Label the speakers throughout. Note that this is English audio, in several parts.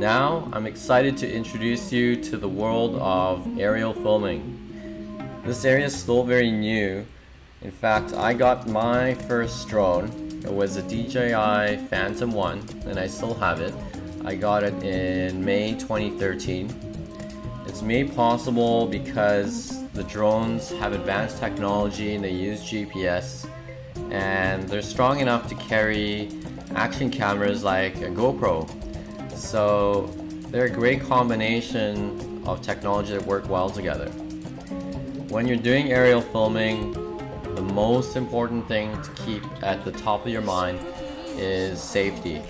Speaker 1: Now, I'm excited to introduce you to the world of aerial filming. This area is still very new. In fact, I got my first drone. It was a DJI Phantom 1, and I still have it. I got it in May 2013. It's made possible because the drones have advanced technology and they use GPS, and they're strong enough to carry action cameras like a GoPro. So they're a great combination of technology that work well together. When you're doing aerial filming, the most important thing to keep at the top of your mind is safety.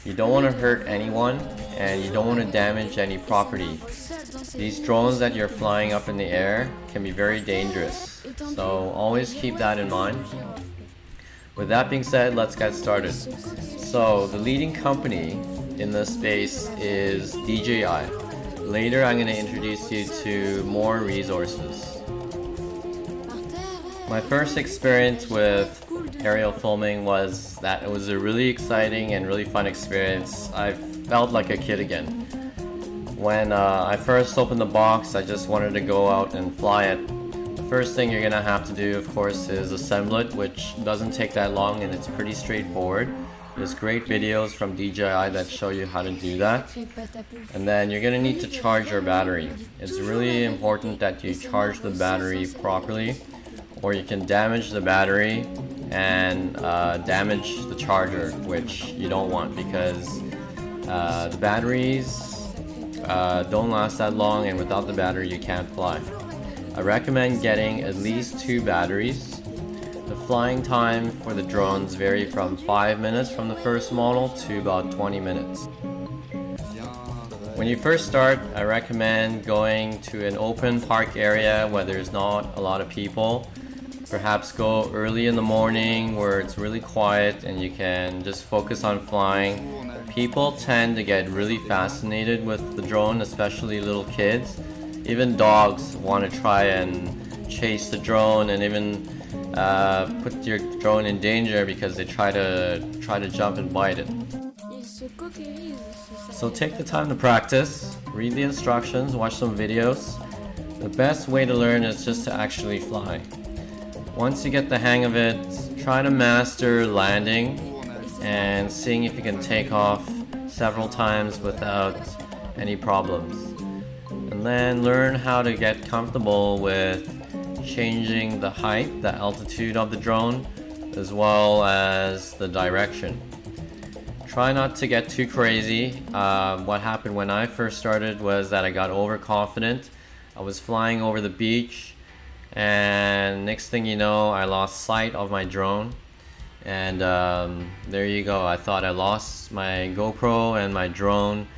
Speaker 1: You don't want to hurt anyone and you don't want to damage any property. These drones that you're flying up in the air can be very dangerous, so always keep that in mind. With that being said, let's get started. So the leading company in this space is DJI. Later I'm going to introduce you to more resources. My first experience with aerial filming was that it was a really exciting and really fun experience. I felt like a kid again. When I first opened the box, I just wanted to go out and fly it. The first thing you're gonna have to do, of course, is assemble it, which doesn't take that long and it's pretty straightforward. There's great videos from DJI that show you how to do that. And then you're gonna need to charge your battery. It's really important that you charge the battery properly, or you can damage the battery and damage the charger, which you don't want, because the batteries don't last that long, and without the battery you can't fly. I recommend getting at least 2 batteries. The flying time for the drones vary from 5 minutes from the first model to about 20 minutes. When you first start, I recommend going to an open park area where there's not a lot of people. Perhaps go early in the morning where it's really quiet and you can just focus on flying. People tend to get really fascinated with the drone, especially little kids. Even dogs want to try and chase the drone and even put your drone in danger because they try to jump and bite it. So take the time to practice, read the instructions, watch some videos. The best way to learn is just to actually fly. Once you get the hang of it, try to master landing and seeing if you can take off several times without any problems. And then learn how to get comfortable with changing the height, the altitude of the drone, as well as the direction. Try not to get too crazy. What happened when I first started was that I got overconfident. I was flying over the beach, and next thing you know, I lost sight of my drone, and there you go. I thought I lost my GoPro and my drone,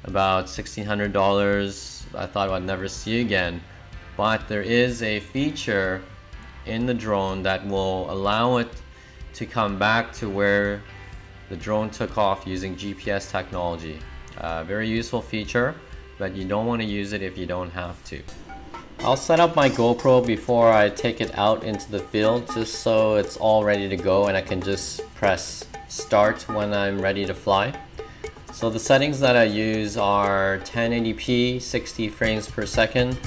Speaker 1: about $1,600. I thought I'd never see again. But there is a feature in the drone that will allow it to come back to where the drone took off using GPS technology. Very useful feature, but you don't want to use it if you don't have to. I'll set up my GoPro before I take it out into the field, just so it's all ready to go and I can just press start when I'm ready to fly. So the settings that I use are 1080p, 60 frames per second.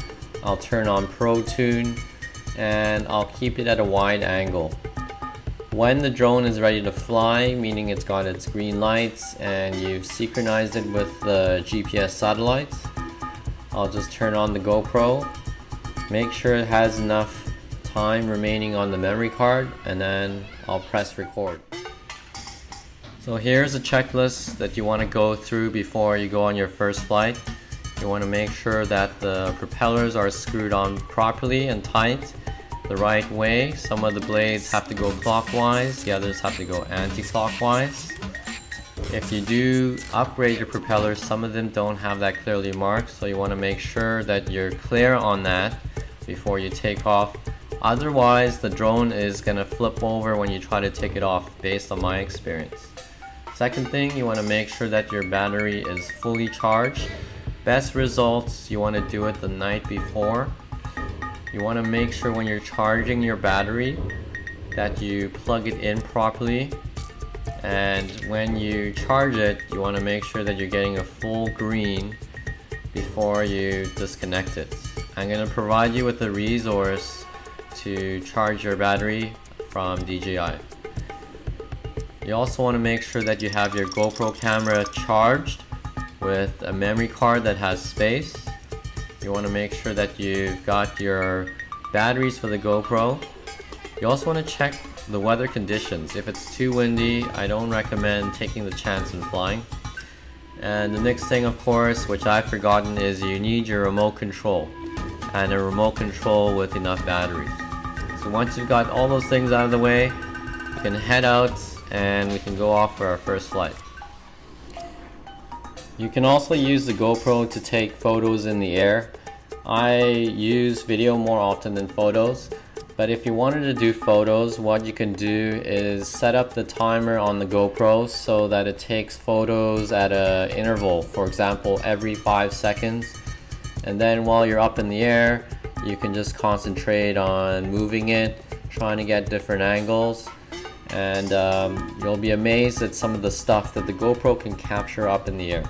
Speaker 1: I'll turn on Pro Tune and I'll keep it at a wide angle. When the drone is ready to fly, meaning it's got its green lights and you've synchronized it with the GPS satellites, I'll just turn on the GoPro. Make sure it has enough time remaining on the memory card, and then I'll press record. So here's a checklist that you want to go through before you go on your first flight. You want to make sure that the propellers are screwed on properly and tight the right way. Some of the blades have to go clockwise, the others have to go anti-clockwise. If you do upgrade your propellers, some of them don't have that clearly marked, so you want to make sure that you're clear on that before you take off. Otherwise, the drone is going to flip over when you try to take it off, based on my experience. Second thing, you want to make sure that your battery is fully charged. Best results, you want to do it the night before. You want to make sure when you're charging your battery that you plug it in properly and when you charge it, you want to make sure that you're getting a full green before you disconnect it. I'm going to provide you with a resource to charge your battery from DJI. You also want to make sure that you have your GoPro camera charged with a memory card that has space. You want to make sure that you've got your batteries for the GoPro. You also want to check the weather conditions. If it's too windy, I don't recommend taking the chance and flying. And the next thing, of course, which I've forgotten, is you need your remote control and a remote control with enough batteries. So once you've got all those things out of the way, you can head out and we can go off for our first flight. You can also use the GoPro to take photos in the air. I use video more often than photos, but if you wanted to do photos, what you can do is set up the timer on the GoPro so that it takes photos at an interval, for example every 5 seconds, and then while you're up in the air you can just concentrate on moving it, trying to get different angles, and you'll be amazed at some of the stuff that the GoPro can capture up in the air.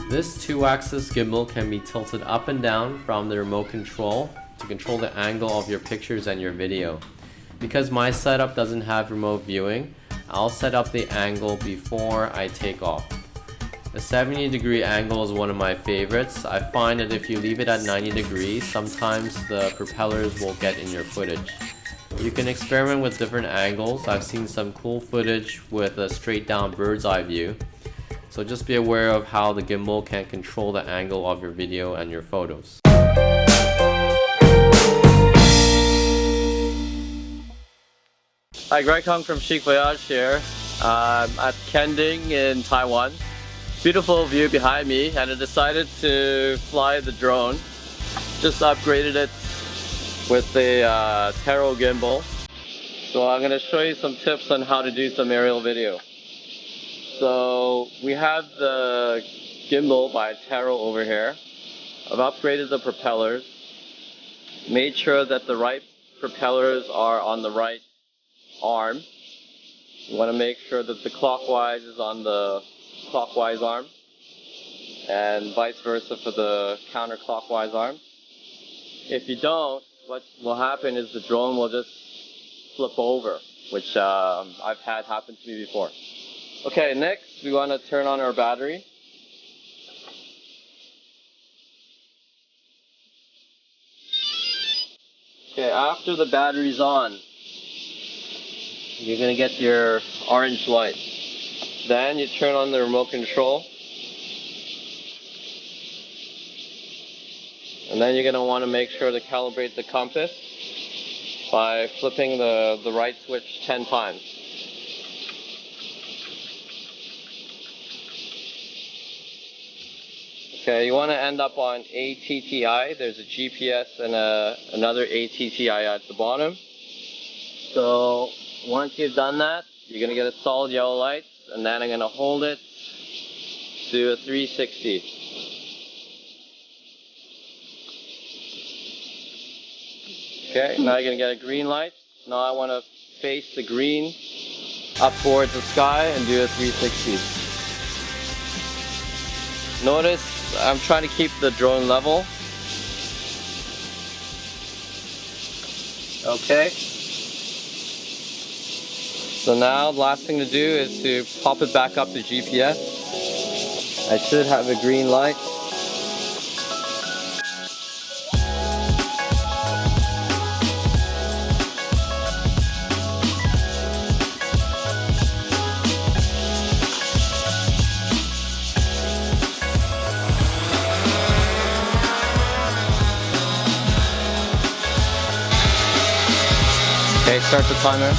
Speaker 1: This 2-axis gimbal can be tilted up and down from the remote control to control the angle of your pictures and your video. Because my setup doesn't have remote viewing, I'll set up the angle before I take off. The 70-degree angle is one of my favorites. I find that if you leave it at 90 degrees, sometimes the propellers will get in your footage. You can experiment with different angles. I've seen some cool footage with a straight down bird's eye view. So just be aware of how the gimbal can control the angle of your video and your photos. Hi, Greg Hung from Chic Voyage here. I'm at Kending in Taiwan. Beautiful view behind me, and I decided to fly the drone. Just upgraded it with the Taro gimbal. So I'm going to show you some tips on how to do some aerial video. So we have the gimbal by Taro over here. I've upgraded the propellers, made sure that the right propellers are on the right arm. You want to make sure that the clockwise is on the clockwise arm, and vice versa for the counterclockwise arm. If you don't, what will happen is the drone will just flip over, which I've had happen to me before. Okay, next we want to turn on our battery. Okay, after the battery's on, you're going to get your orange light. Then you turn on the remote control. And then you're going to want to make sure to calibrate the compass by flipping the right switch 10 times. Okay, you want to end up on ATTI. There's a GPS and another ATTI at the bottom. So once you've done that, you're going to get a solid yellow light, and then I'm going to hold it to a 360. Okay, now you're going to get a green light. Now I want to face the green up towards the sky and do a 360. Notice I'm trying to keep the drone level. Okay. So now the last thing to do is to pop it back up to GPS. I should have a green light. Okay, start the timer.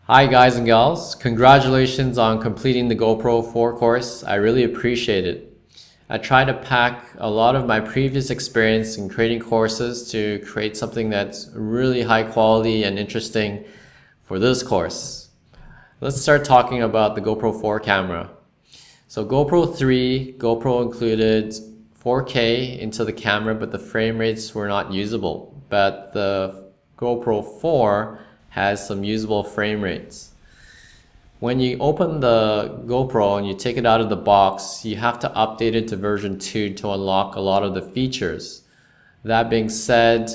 Speaker 1: Hi guys and gals, congratulations on completing the GoPro 4 course. I really appreciate it. I try to pack a lot of my previous experience in creating courses to create something that's really high quality and interesting for this course. Let's start talking about the GoPro 4 camera. So GoPro 3, GoPro included 4K into the camera, but the frame rates were not usable. But the GoPro 4 has some usable frame rates. When you open the GoPro and you take it out of the box, you have to update it to version 2 to unlock a lot of the features. That being said,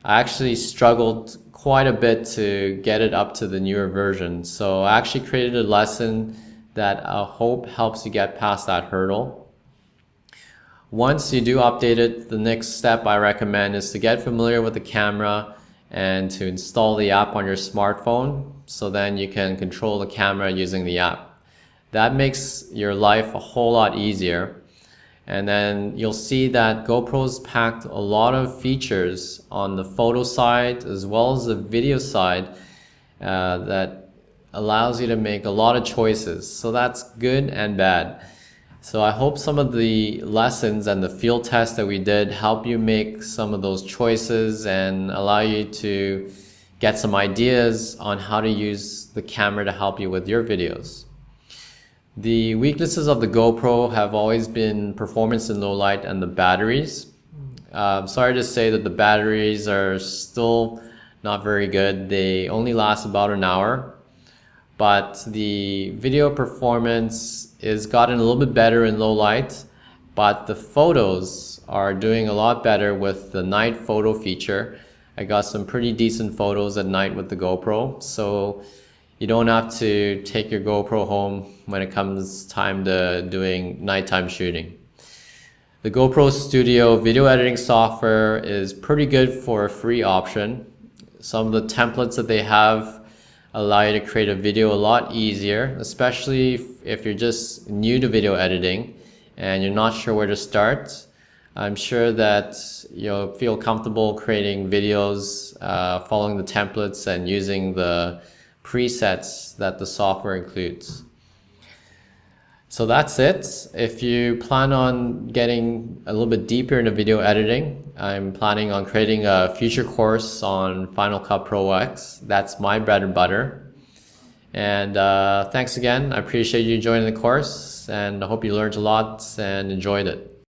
Speaker 1: I actually struggled quite a bit to get it up to the newer version. So I actually created a lesson that I hope helps you get past that hurdle. Once you do update it, the next step I recommend is to get familiar with the camera and to install the app on your smartphone, so then you can control the camera using the app. That makes your life a whole lot easier. And then you'll see that GoPro's packed a lot of features on the photo side as well as the video side that allows you to make a lot of choices. So that's good and bad. So I hope some of the lessons and the field tests that we did help you make some of those choices and allow you to get some ideas on how to use the camera to help you with your videos. The weaknesses of the GoPro have always been performance in low light and the batteries. Sorry to say that the batteries are still not very good. They only last about an hour. But the video performance is gotten a little bit better in low light, but the photos are doing a lot better with the night photo feature. I got some pretty decent photos at night with the GoPro, so you don't have to take your GoPro home when it comes time to doing nighttime shooting. The GoPro Studio video editing software is pretty good for a free option. Some of the templates that they have allow you to create a video a lot easier, especially if you're just new to video editing and you're not sure where to start. I'm sure that you'll feel comfortable creating videos, following the templates and using the presets that the software includes. So that's it. If you plan on getting a little bit deeper into video editing, I'm planning on creating a future course on Final Cut Pro X. That's my bread and butter. And thanks again. I appreciate you joining the course, and I hope you learned a lot and enjoyed it.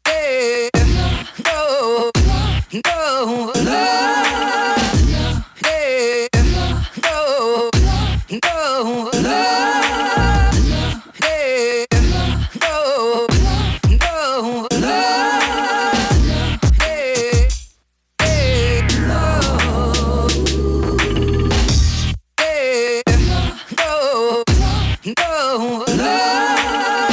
Speaker 1: Hey, no, no.